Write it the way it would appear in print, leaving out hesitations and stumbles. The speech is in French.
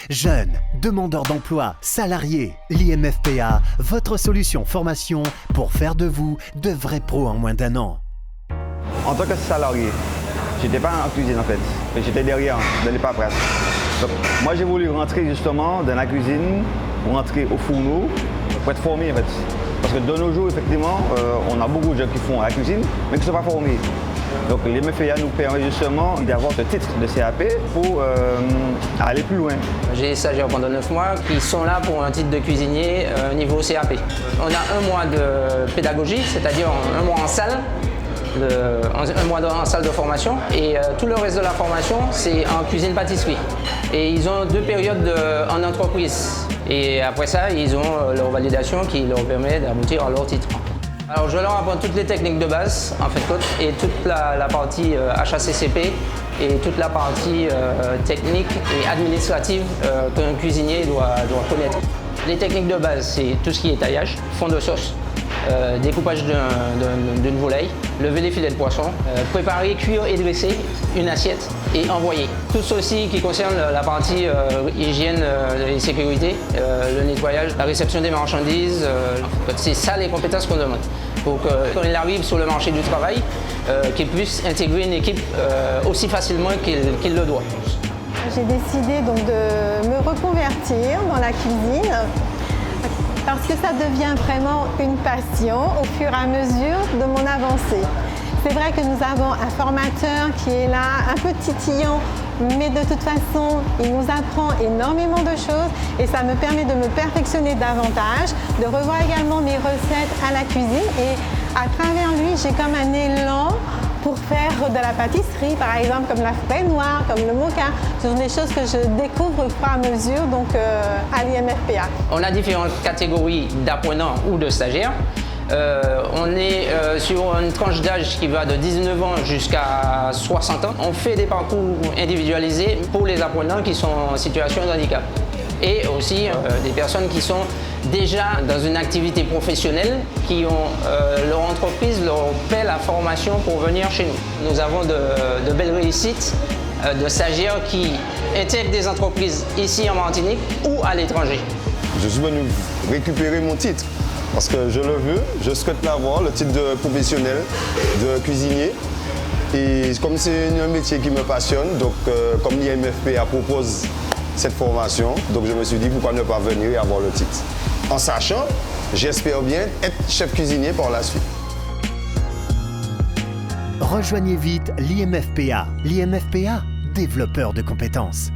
Jeunes, demandeurs d'emploi, salariés, l'IMFPA, votre solution formation pour faire de vous de vrais pros en moins d'1 an. En tant que salarié, j'étais pas en cuisine en fait, mais j'étais derrière, dans les paperasses. Donc moi j'ai voulu rentrer justement dans la cuisine, rentrer au fourneau, pour être formé en fait. Parce que de nos jours, effectivement, on a beaucoup de gens qui font la cuisine, mais qui ne sont pas formés. Donc l'IMFPA nous permet justement d'avoir ce titre de CAP pour aller plus loin. J'ai des stagiaires pendant 9 mois qui sont là pour un titre de cuisinier niveau CAP. On a 1 mois de pédagogie, c'est-à-dire 1 mois en salle, 1 mois en salle de formation, et tout le reste de la formation c'est en cuisine-pâtisserie. Et ils ont 2 périodes en entreprise. Et après ça, ils ont leur validation qui leur permet d'aboutir à leur titre. Alors je leur apprends toutes les techniques de base, en fait, et toute la partie HACCP et toute la partie technique et administrative qu'un cuisinier doit connaître. Les techniques de base, c'est tout ce qui est taillage, fond de sauce, découpage d'une volaille, lever les filets de poisson, préparer, cuire et dresser une assiette et envoyer. Tout ceci qui concerne la partie hygiène et sécurité, le nettoyage, la réception des marchandises, c'est ça les compétences qu'on demande. Pour qu'il arrive sur le marché du travail, qu'il puisse intégrer une équipe aussi facilement qu'il le doit. J'ai décidé donc de me reconvertir dans la cuisine parce que ça devient vraiment une passion au fur et à mesure de mon avancée. C'est vrai que nous avons un formateur qui est là, un peu titillant, mais de toute façon, il nous apprend énormément de choses et ça me permet de me perfectionner davantage, de revoir également mes recettes à la cuisine et à travers lui, j'ai comme un élan pour faire de la pâtisserie, par exemple comme la fraise noire, comme le mocha. Ce sont des choses que je découvre au fur et à mesure donc, à l'IMFPA. On a différentes catégories d'apprenants ou de stagiaires. On est sur une tranche d'âge qui va de 19 ans jusqu'à 60 ans. On fait des parcours individualisés pour les apprenants qui sont en situation de handicap. Et aussi des personnes qui sont déjà dans une activité professionnelle, qui ont leur entreprise leur paie la formation pour venir chez nous. Nous avons de belles réussites de stagiaires qui intègrent des entreprises ici en Martinique ou à l'étranger. Je suis venu récupérer mon titre parce que je le veux, je souhaite l'avoir, le titre de professionnel, de cuisinier. Et comme c'est un métier qui me passionne, donc comme l'IMFPA propose cette formation, donc je me suis dit pourquoi ne pas venir et avoir le titre. En sachant, j'espère bien être chef cuisinier par la suite. Rejoignez vite l'IMFPA. L'IMFPA, développeur de compétences.